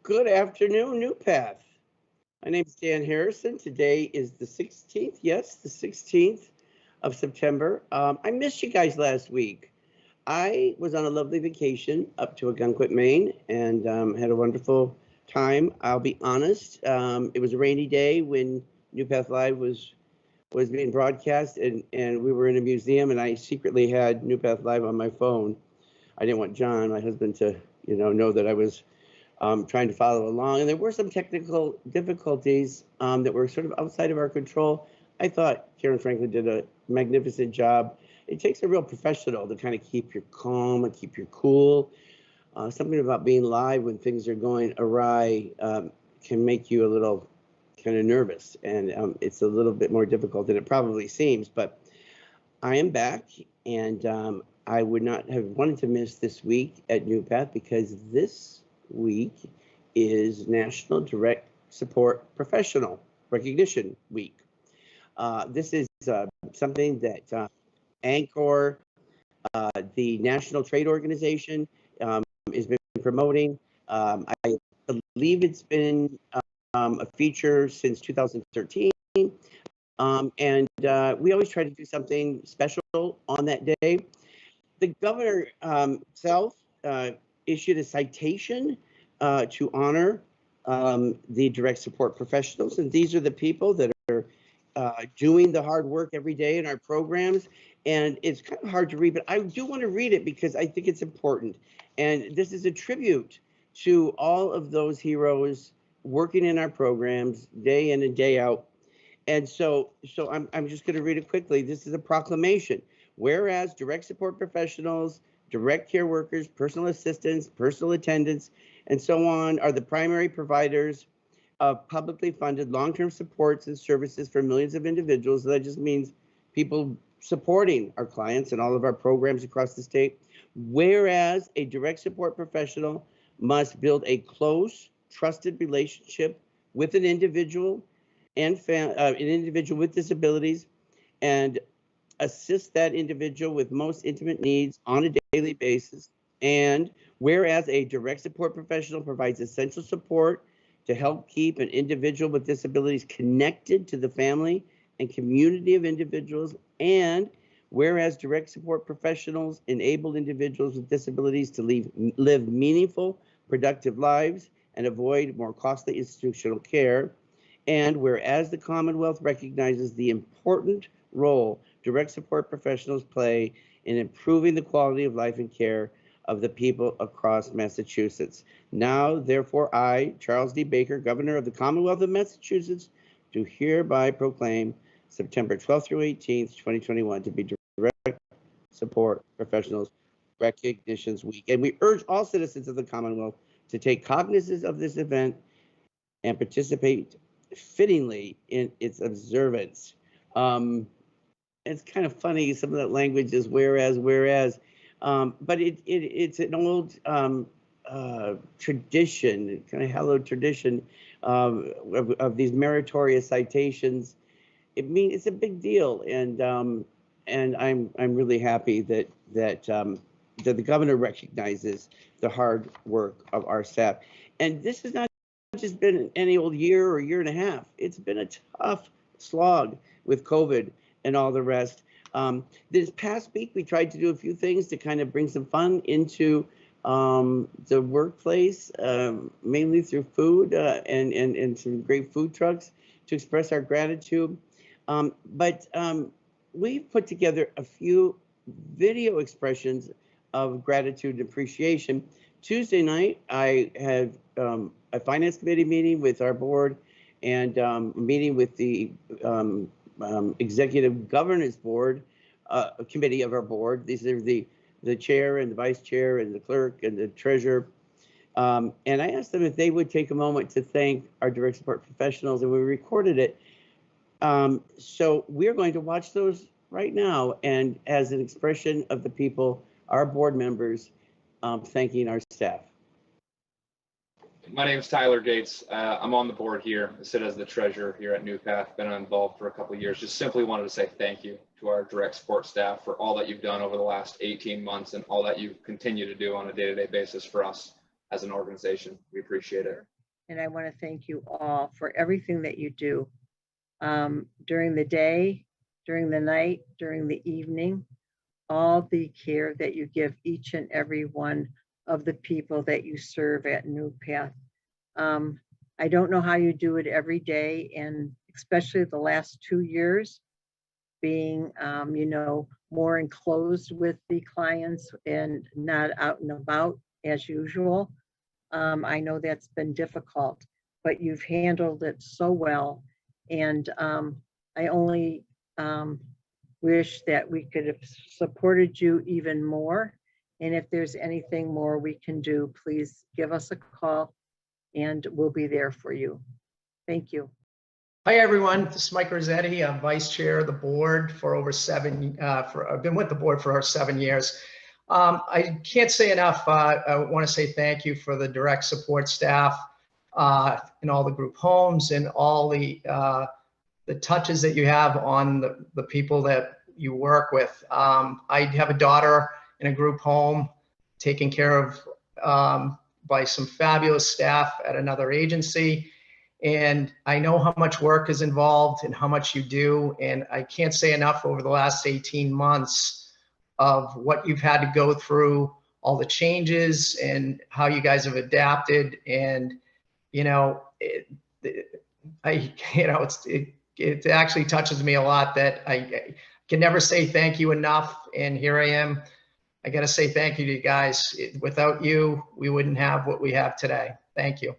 Good afternoon, NuPath. My name is Dan Harrison. Today is the 16th. Yes, the 16th of September. I missed you guys last week. I was on a lovely vacation up to Algonquin, Maine, and had a wonderful time. I'll be honest. It was a rainy day when NuPath Live was being broadcast, and we were in a museum, and I secretly had NuPath Live on my phone. I didn't want John, my husband, to know that I was trying to follow along. And there were some technical difficulties that were sort of outside of our control. I thought Karen Franklin did a magnificent job. It takes a real professional to kind of keep your calm and keep your cool. Something about being live when things are going awry can make you a little kind of nervous, and it's a little bit more difficult than it probably seems. But I am back, and I would not have wanted to miss this week at NuPath, because this week is National Direct Support Professional Recognition Week. This is something that ANCOR, the National Trade Organization, has been promoting. I believe it's been a feature since 2013. And we always try to do something special on that day. The governor himself issued a citation to honor the direct support professionals. And these are the people that are doing the hard work every day in our programs. And it's kind of hard to read, but I do want to read it because I think it's important. And this is a tribute to all of those heroes working in our programs day in and day out. And so I'm just going to read it quickly. This is a proclamation. Whereas direct support professionals, direct care workers, personal assistants, personal attendants, and so on are the primary providers of publicly funded long-term supports and services for millions of individuals. That just means people supporting our clients and all of our programs across the state. Whereas a direct support professional must build a close, trusted relationship with an individual and an individual with disabilities, and assist that individual with most intimate needs on a daily basis. And whereas a direct support professional provides essential support to help keep an individual with disabilities connected to the family and community of individuals, and whereas direct support professionals enable individuals with disabilities to live meaningful, productive lives and avoid more costly institutional care, and whereas the Commonwealth recognizes the important role direct support professionals play in improving the quality of life and care of the people across Massachusetts. Now, therefore, I, Charles D. Baker, Governor of the Commonwealth of Massachusetts, do hereby proclaim September 12th through 18th, 2021 to be Direct Support Professionals Recognitions Week. And we urge all citizens of the Commonwealth to take cognizance of this event and participate fittingly in its observance. It's kind of funny, some of that language is whereas, but it's an old tradition, kind of hallowed tradition of these meritorious citations. It's a big deal, and I'm really happy that the governor recognizes the hard work of our staff. And this has not just been any old year or year and a half. It's been a tough slog with COVID and all the rest. This past week, we tried to do a few things to kind of bring some fun into the workplace, mainly through food and some great food trucks to express our gratitude. But we've put together a few video expressions of gratitude and appreciation. Tuesday night, I had a finance committee meeting with our board, and a meeting with the executive governance board committee of our board. These are the chair and the vice chair and the clerk and the treasurer. And I asked them if they would take a moment to thank our direct support professionals, and we recorded it. So we're going to watch those right now, and as an expression of the people, our board members, thanking our staff. My name is Tyler Gates. I'm on the board here. I sit as the treasurer here at NuPath. Been involved for a couple of years. Just simply wanted to say thank you to our direct support staff for all that you've done over the last 18 months and all that you continue to do on a day-to-day basis for us as an organization. We appreciate it. and I want to thank you all for everything that you do during the day, during the night, during the evening, all the care that you give each and every one of the people that you serve at NuPath. I don't know how you do it every day, and especially the last 2 years, being, more enclosed with the clients and not out and about as usual. I know that's been difficult, but you've handled it so well. And I only wish that we could have supported you even more. And if there's anything more we can do, please give us a call and we'll be there for you. Thank you. Hi, everyone. This is Mike Rossetti. I'm vice chair of the board for over I've been with the board for over 7 years. I can't say enough. I want to say thank you for the direct support staff in all the group homes and all the touches that you have on the people that you work with. I have a daughter in a group home taken care of by some fabulous staff at another agency. And I know how much work is involved and how much you do. And I can't say enough over the last 18 months of what you've had to go through, all the changes and how you guys have adapted. And, it actually touches me a lot that I can never say thank you enough. And here I am. I got to say thank you to you guys. Without you, we wouldn't have what we have today. Thank you.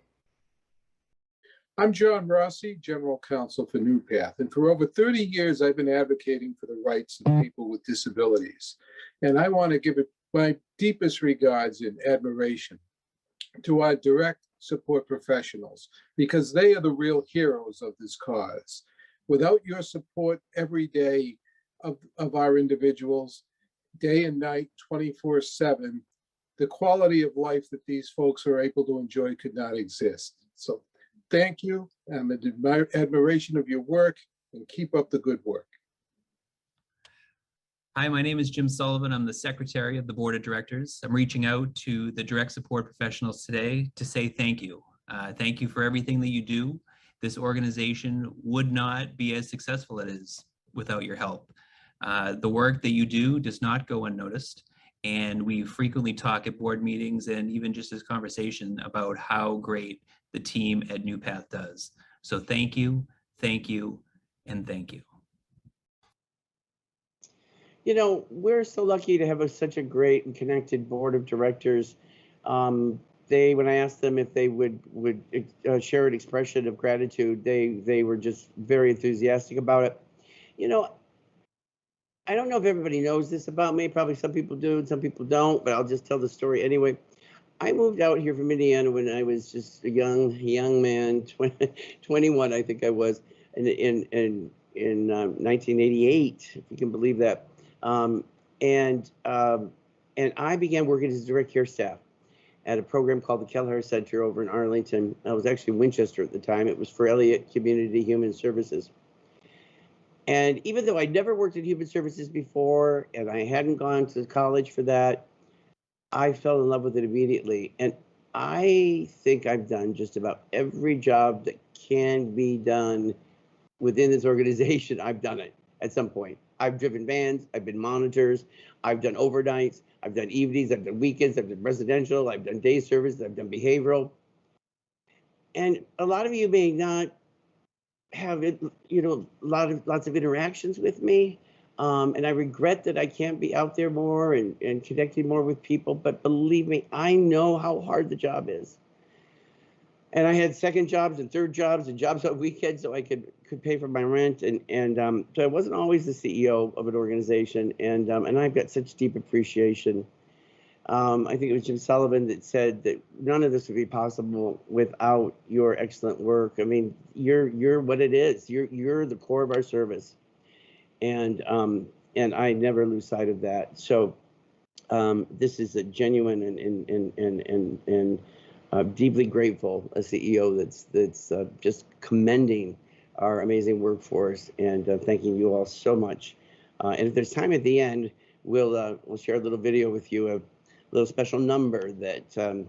I'm John Rossi, General Counsel for NuPath, and for over 30 years, I've been advocating for the rights of people with disabilities. And I want to give my deepest regards and admiration to our direct support professionals, because they are the real heroes of this cause. Without your support every day of our individuals, day and night, 24/7, the quality of life that these folks are able to enjoy could not exist. So thank you. I'm in admiration of your work, and keep up the good work. Hi, my name is Jim Sullivan. I'm the secretary of the board of directors. I'm reaching out to the direct support professionals today to say thank you. Thank you for everything that you do. This organization would not be as successful as it is without your help. The work that you do does not go unnoticed. And we frequently talk at board meetings and even just this conversation about how great the team at NuPath does. So thank you, and thank you. We're so lucky to have such a great and connected board of directors. When I asked them if they would share an expression of gratitude, they were just very enthusiastic about it. I don't know if everybody knows this about me. Probably some people do and some people don't, but I'll just tell the story anyway. I moved out here from Indiana when I was just a young man, 21, I think I was, in 1988, if you can believe that. And I began working as direct care staff at a program called the Kelleher Center over in Arlington. I was actually in Winchester at the time. It was for Elliott Community Human Services. And even though I'd never worked in human services before and I hadn't gone to college for that, I fell in love with it immediately. And I think I've done just about every job that can be done within this organization. I've done it at some point. I've driven vans, I've been monitors, I've done overnights, I've done evenings, I've done weekends, I've done residential, I've done day service, I've done behavioral. And a lot of you may not have lots of interactions with me. And I regret that I can't be out there more and connecting more with people. But believe me, I know how hard the job is. And I had second jobs and third jobs and jobs on weekends so I could pay for my rent. And so I wasn't always the CEO of an organization. And I've got such deep appreciation. I think it was Jim Sullivan that said that none of this would be possible without your excellent work. I mean, you're what it is. You're the core of our service. And I never lose sight of that. So this is a genuine and deeply grateful CEO that's just commending our amazing workforce and thanking you all so much. And if there's time at the end, we'll share a little video with you, a little special number that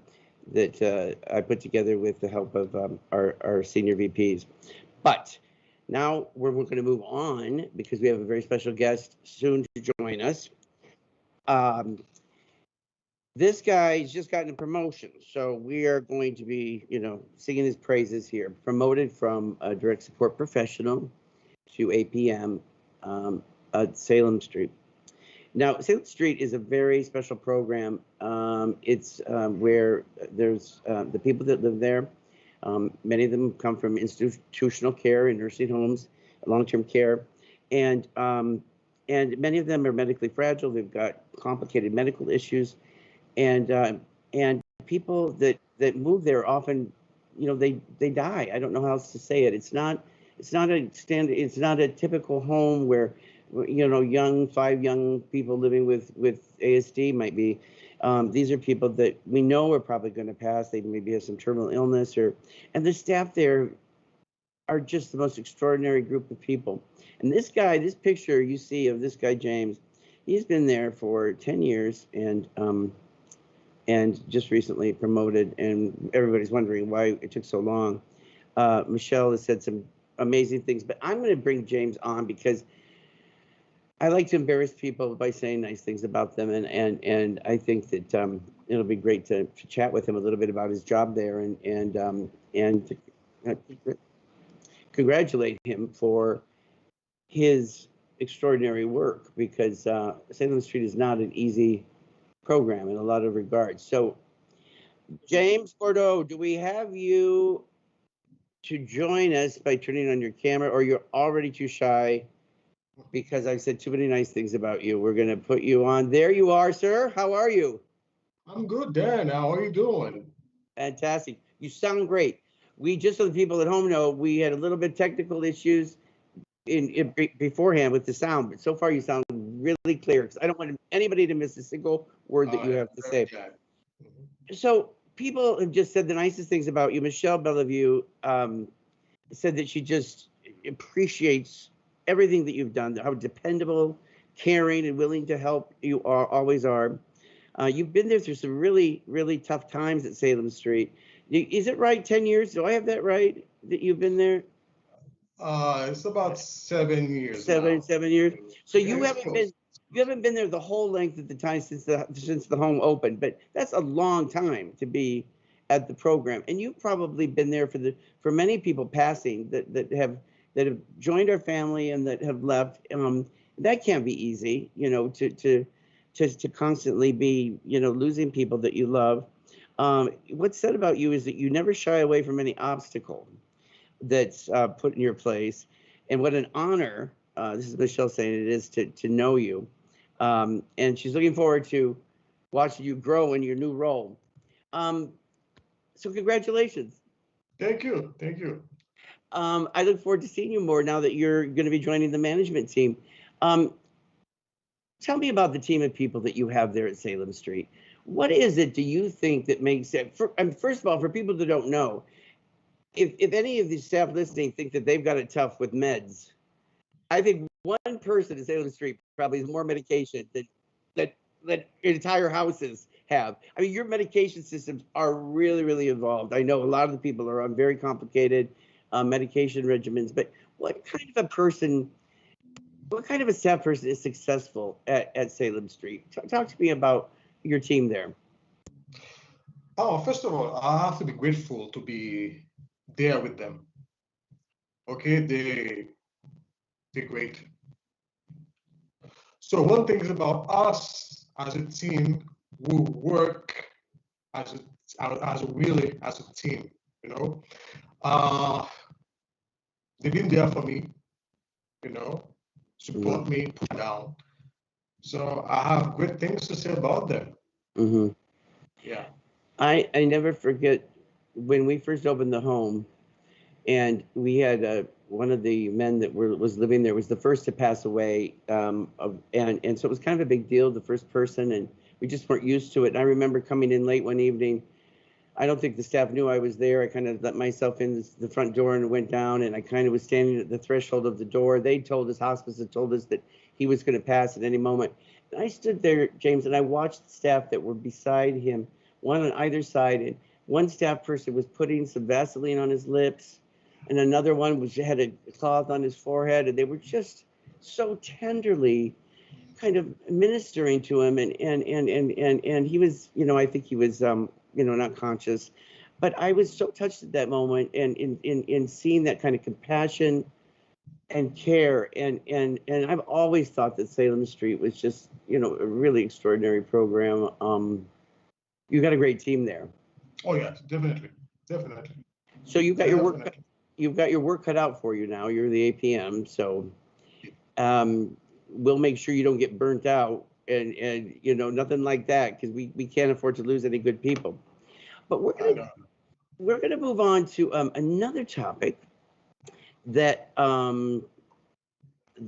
that I put together with the help of our senior VPs. But now we're going to move on because we have a very special guest soon to join us. This guy's just gotten a promotion, so we are going to be, singing his praises here. Promoted from a direct support professional to APM at Salem Street. Now, Salem Street is a very special program. It's where there's the people that live there. Many of them come from institutional care and nursing homes, long-term care, and many of them are medically fragile. They've got complicated medical issues, and people that move there often, they die. I don't know how else to say it. It's not a typical home where, five young people living with ASD might be. These are people that we know are probably going to pass. They maybe have some terminal illness, and the staff there are just the most extraordinary group of people. And this picture you see of this guy, James, he's been there for 10 years and just recently promoted, and everybody's wondering why it took so long. Michelle has said some amazing things, but I'm going to bring James on because I like to embarrass people by saying nice things about them, and I think that it'll be great to chat with him a little bit about his job there and congratulate him for his extraordinary work, because Salem Street is not an easy program in a lot of regards. So, James Bourdeau, do we have you to join us by turning on your camera, or you're already too shy? Because I've said too many nice things about you. We're going to put you on. There you are, sir. How are you? I'm good, Dan. How are you doing? Fantastic. You sound great. We, just so the people at home know, we had a little bit technical issues beforehand with the sound, but so far you sound really clear. Because I don't want anybody to miss a single word that you have to say. So people have just said the nicest things about you. Michelle Bellevue said that she just appreciates everything that you've done, how dependable, caring, and willing to help you always are. You've been there through some really, really tough times at Salem Street. Is it right, 10 years? Do I have that right, that you've been there? It's about 7 years. Seven years. So you Very haven't close. been there the whole length of the time since the home opened, but that's a long time to be at the program. And you've probably been there for many people passing that have joined our family and that have left. That can't be easy, to constantly be, losing people that you love. What's said about you is that you never shy away from any obstacle that's put in your place. And what an honor, this is Michelle saying, it is to know you. And she's looking forward to watching you grow in your new role. So congratulations. Thank you. Thank you. I look forward to seeing you more now that you're going to be joining the management team. Tell me about the team of people that you have there at Salem Street. What is it, do you think, that makes it, first of all, for people that don't know, if any of the staff listening think that they've got it tough with meds, I think one person at Salem Street probably has more medication that entire houses have. I mean, your medication systems are really, really involved. I know a lot of the people are on very complicated medication regimens, but what kind of a staff person is successful at Salem Street? Talk to me about your team there. Oh, first of all, I have to be grateful to be there with them. Okay, they're great. So one thing is about us as a team, we work as a team, They've been there for me, support me, put down. So I have great things to say about them. Mm-hmm. Yeah. I never forget when we first opened the home, and we had one of the men that was living there was the first to pass away, and so it was kind of a big deal, the first person, and we just weren't used to it. And I remember coming in late one evening. I don't think the staff knew I was there. I kind of let myself in the front door and went down, and I kind of was standing at the threshold of the door. They told us, hospice had told us that he was going to pass at any moment. And I stood there, James, and I watched the staff that were beside him, one on either side, and one staff person was putting some Vaseline on his lips, and another one had a cloth on his forehead, and they were just so tenderly kind of ministering to him, and he was, I think he was not conscious, but I was so touched at that moment, and in seeing that kind of compassion and care, and I've always thought that Salem Street was just a really extraordinary program. You got a great team there. Oh yeah, definitely. So you've got your work cut out for you now. You're the APM, so we'll make sure you don't get burnt out and nothing like that, because we can't afford to lose any good people. But we're gonna move on to another topic that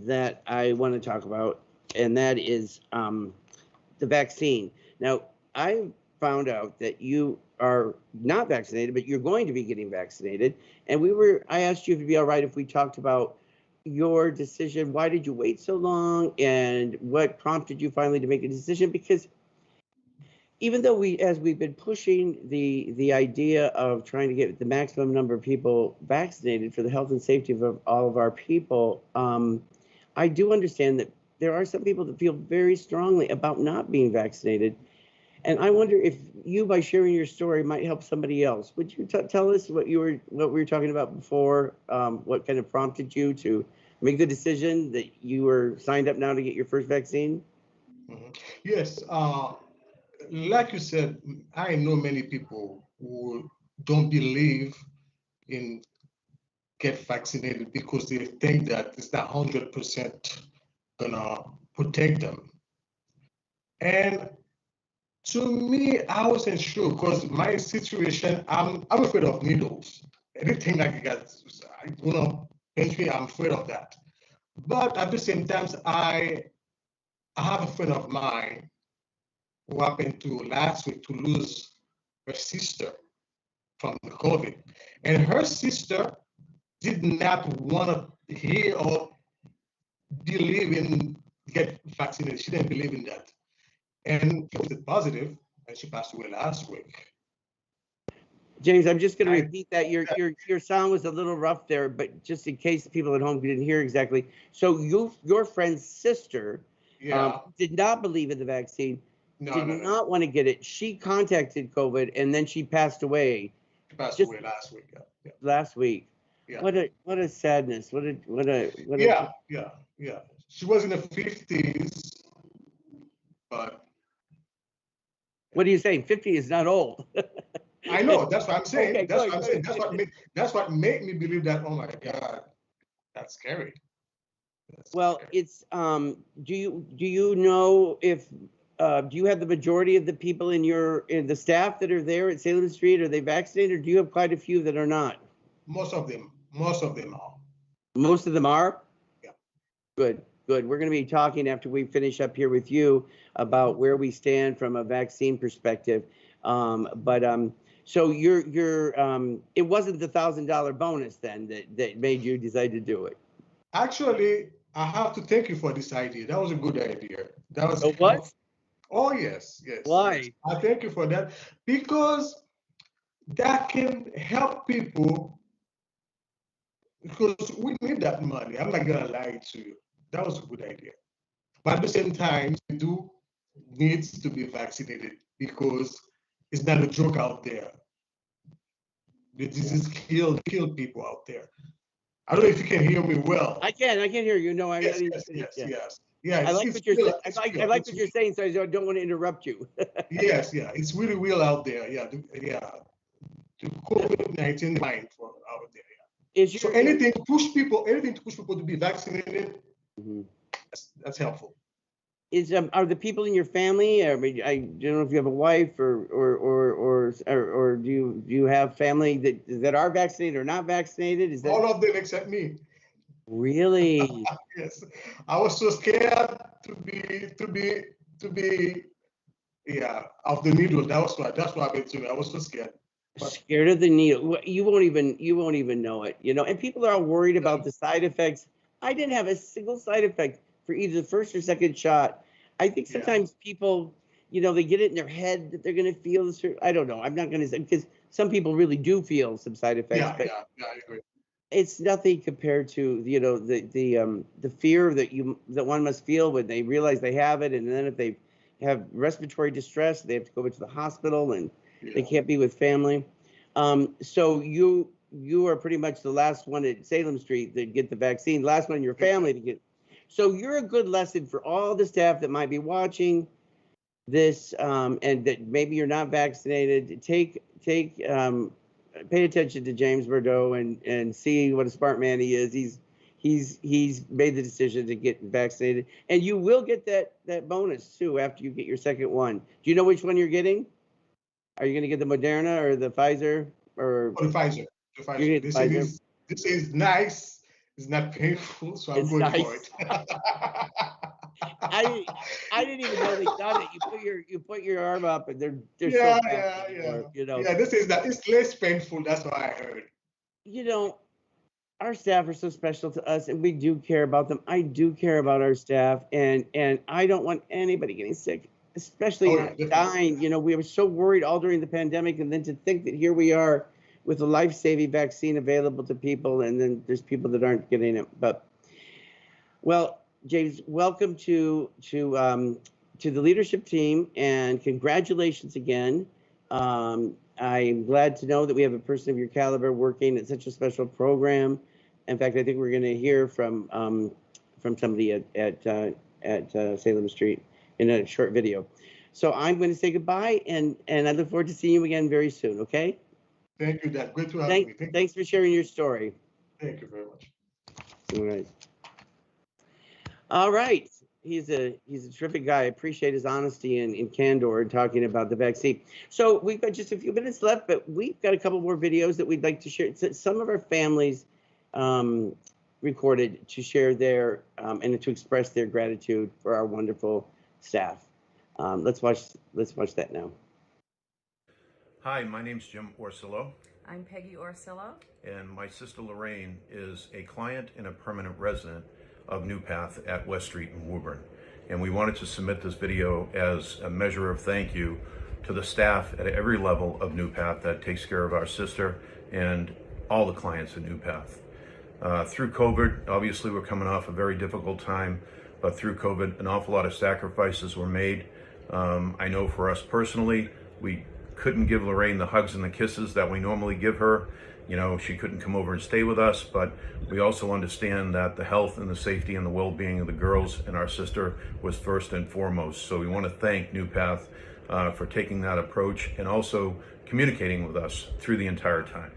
that I want to talk about, and that is the vaccine. Now, I found out that you are not vaccinated, but you're going to be getting vaccinated. And I asked you if it'd be all right if we talked about your decision. Why did you wait so long, and what prompted you finally to make a decision? Because even though as we've been pushing the idea of trying to get the maximum number of people vaccinated for the health and safety of all of our people, I do understand that there are some people that feel very strongly about not being vaccinated. And I wonder if you, by sharing your story, might help somebody else. Would you tell us what we were talking about before? What kind of prompted you to make the decision that you were signed up now to get your first vaccine? Yes, like you said, I know many people who don't believe in get vaccinated because they think that it's not 100% gonna protect them. And to me, I wasn't sure because my situation, I'm afraid of needles. Anything like that, I'm afraid of that. But at the same time, I have a friend of mine who happened to last week to lose her sister from the COVID. And her sister did not want to hear or believe in get vaccinated. She didn't believe in that. And she was positive, and she passed away last week. James, I'm just going to repeat that. Your sound was a little rough there, but just in case people at home didn't hear exactly. So your friend's sister did not believe in the vaccine, did not want to get it. She contacted COVID, and then she passed away. She passed away last week. Yeah. Last week. Yeah. What a sadness. What a Yeah. She was in the 50s, but. What are you saying? 50 is not old. I know. That's what I'm saying. Okay, that's what I'm saying. That's what made me believe that. Oh my God, that's scary. Well, it's do you know if do you have the majority of the people in the staff that are there at Salem Street, are they vaccinated, or do you have quite a few that are not? Most of them are. Most of them are? Yeah. Good. We're going to be talking after we finish up here with you about where we stand from a vaccine perspective. So it wasn't the $1,000 bonus then that made you decide to do it. Actually, I have to thank you for this idea. That was a good idea. That was what? Oh yes. Why? Yes. I thank you for that because that can help people because we need that money. I'm not gonna lie to you. That was a good idea. But at the same time, we do need to be vaccinated because it's not a joke out there. The disease kill people out there. I don't know if you can hear me well. I can hear you. No, yes. I like what you're saying. I like what you're saying, so I don't want to interrupt you. yes, it's really real out there. The COVID-19 line for out there. So anything to push people to be vaccinated, that's helpful. Are the people in your family? I mean, I don't know if you have a wife or do you have family that are vaccinated or not vaccinated? Is that all of them except me? Really? Yes, I was so scared to be of the needle. That's what happened to me. I was so scared. Scared of the needle. You won't even know it, and people are all worried about the side effects. I didn't have a single side effect for either the first or second shot. I think sometimes people, they get it in their head that they're going to feel this. I don't know. I'm not going to say, because some people really do feel some side effects, Yeah, but yeah, I agree. it's nothing compared to, you know, the fear that one must feel when they realize they have it, and then if they have respiratory distress, they have to go into the hospital and they Yeah. can't be with family. So you are pretty much the last one at Salem Street to get the vaccine, last one in your family to get. So you're a good lesson for all the staff that might be watching this, and that maybe you're not vaccinated. Pay attention to James Bourdeau and see what a smart man he is. He's made the decision to get vaccinated, and you will get that bonus too after you get your second one. Do you know which one you're getting? Are you going to get the Moderna or the Pfizer or Oh, the Pfizer. The You're Pfizer. getting Pfizer? This is nice. It's not painful, so I'm It's going for nice. it. I didn't even know they done it. You put your arm up and they're Yeah, so yeah, fast yeah. anymore, you know. Yeah, it's less painful. That's what I heard. You know, our staff are so special to us and we do care about them. I do care about our staff, and I don't want anybody getting sick, especially Oh, yeah, not definitely. dying. You know, we were so worried all during the pandemic, and then to think that here we are with a life-saving vaccine available to people, and then there's people that aren't getting it. But well, James, welcome to the leadership team, and congratulations again. I'm glad to know that we have a person of your caliber working at such a special program. In fact, I think we're going to hear from somebody at Salem Street in a short video. So I'm going to say goodbye, and I look forward to seeing you again very soon. Okay? Thank you, Dad. Great to have me. Thanks for sharing your story. Thank you very much. All right. All right. He's a terrific guy. I appreciate his honesty and candor in talking about the vaccine. So we've got just a few minutes left, but we've got a couple more videos that we'd like to share. Some of our families recorded to share their and to express their gratitude for our wonderful staff. Let's watch that now. Hi, my name's Jim Orsillo, I'm Peggy Orsillo. and my sister Lorraine is a client and a permanent resident of NuPath at West Street in Woburn. And we wanted to submit this video as a measure of thank you to the staff at every level of NuPath that takes care of our sister and all the clients at NuPath. Through COVID, obviously we're coming off a very difficult time, but through COVID, an awful lot of sacrifices were made. I know for us personally, we couldn't give Lorraine the hugs and the kisses that we normally give her. You know, she couldn't come over and stay with us, but we also understand that the health and the safety and the well-being of the girls and our sister was first and foremost. So we want to thank NuPath for taking that approach and also communicating with us through the entire time.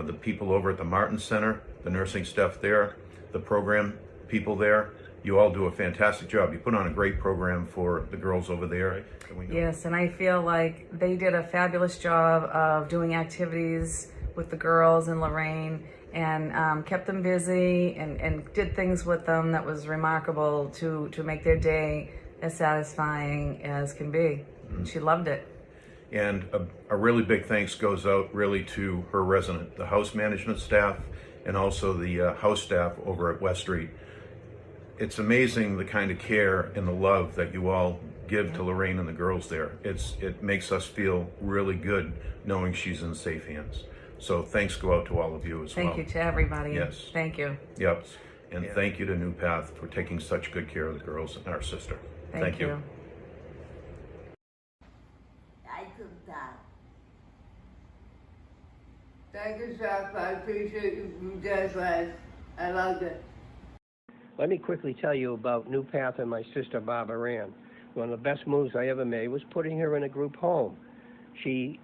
The people over at the Martin Center, the nursing staff there, the program people there, you all do a fantastic job. You put on a great program for the girls over there. Yes, and I feel like they did a fabulous job of doing activities with the girls and Lorraine, and kept them busy and did things with them that was remarkable to make their day as satisfying as can be. Mm-hmm. She loved it. And a really big thanks goes out really to her resident, the house management staff, and also the house staff over at West Street. It's amazing the kind of care and the love that you all give to Lorraine and the girls there. It makes us feel really good knowing she's in safe hands. So thanks go out to all of you as well. Thank you to everybody. Yes. Thank you. Yep. And thank you to NuPath for taking such good care of the girls and our sister. Thank you. I took that. Thank you, Chef. I appreciate you guys. I loved it. Let me quickly tell you about NuPath and my sister, Barbara Ann. One of the best moves I ever made was putting her in a group home. She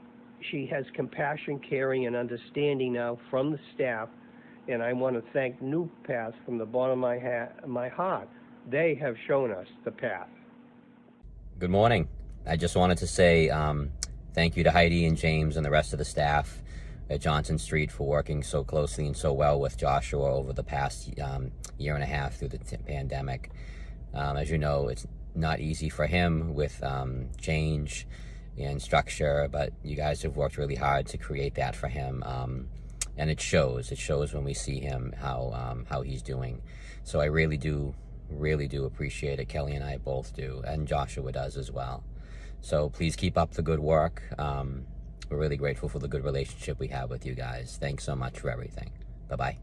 has compassion, caring, and understanding now from the staff, and I want to thank NuPath from the bottom of my heart. They have shown us the path. Good morning. I just wanted to say thank you to Heidi and James and the rest of the staff at Johnson Street for working so closely and so well with Joshua over the past year and a half through the pandemic. As you know, it's not easy for him with change and structure, but you guys have worked really hard to create that for him, and it shows when we see him how he's doing. So I really do appreciate it. Kelly and I both do, and Joshua does as well. So please keep up the good work. We're really grateful for the good relationship we have with you guys. Thanks so much for everything. Bye-bye.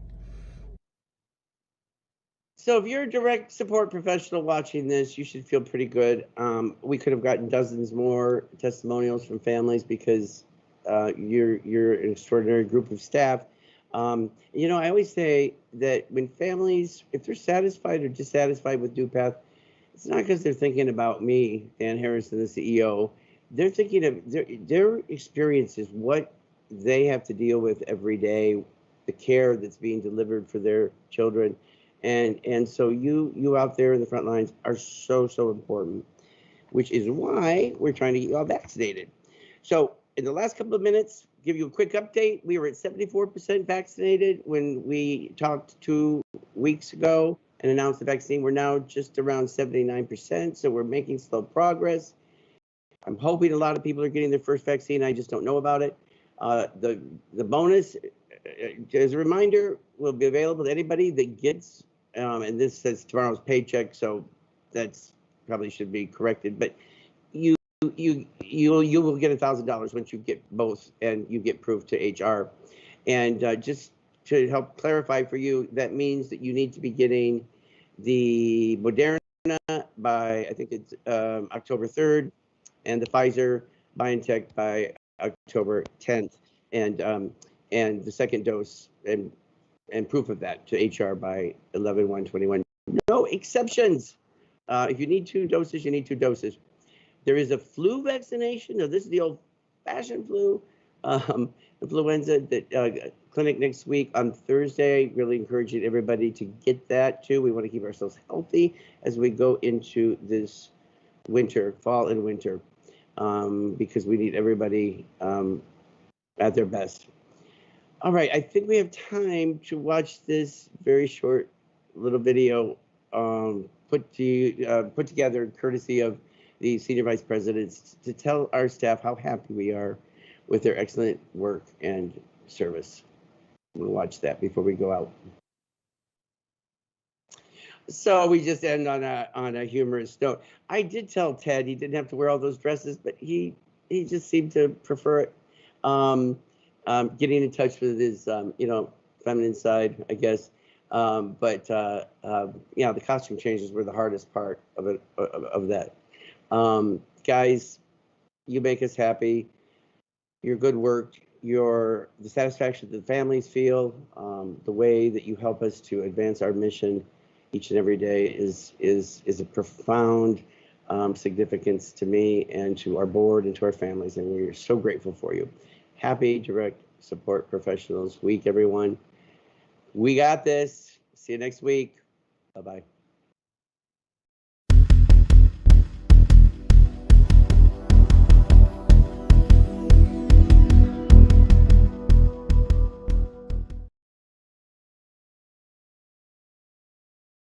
So if you're a direct support professional watching this, you should feel pretty good. We could have gotten dozens more testimonials from families because you're an extraordinary group of staff. You know, I always say that when families, if they're satisfied or dissatisfied with NuPath, it's not because they're thinking about me, Dan Harrison, the CEO. They're thinking of their experiences, what they have to deal with every day, the care that's being delivered for their children. And so you out there in the front lines are so important, which is why we're trying to get you all vaccinated. So in the last couple of minutes, give you a quick update. We were at 74% vaccinated when we talked 2 weeks ago and announced the vaccine. We're now just around 79%, so we're making slow progress. I'm hoping a lot of people are getting their first vaccine. I just don't know about it. The bonus, as a reminder, will be available to anybody that gets, and this says tomorrow's paycheck, so that's probably should be corrected. But you will get $1,000 once you get both, and you get proof to HR. And just to help clarify for you, that means that you need to be getting the Moderna by, I think it's October 3rd, and the Pfizer BioNTech by October 10th, and the second dose and proof of that to HR by 11/1/21. No exceptions. If you need 2 doses, you need 2 doses. There is a flu vaccination. Now, this is the old-fashioned flu, influenza that clinic next week on Thursday. Really encouraging everybody to get that too. We want to keep ourselves healthy as we go into this winter, fall and winter, because we need everybody at their best. All right, I think we have time to watch this very short little video put together courtesy of the senior vice presidents to tell our staff how happy we are with their excellent work and service. We'll watch that before we go out. So we just end on a humorous note. I did tell Ted he didn't have to wear all those dresses, but he just seemed to prefer it. Getting in touch with his feminine side, I guess. But the costume changes were the hardest part of it, of that. Guys, you make us happy. Your good work, the satisfaction that the families feel, the way that you help us to advance our mission each and every day is a profound significance to me and to our board and to our families, and we're so grateful for you. Happy Direct Support Professionals Week, everyone. We got this. See you next week. Bye-bye.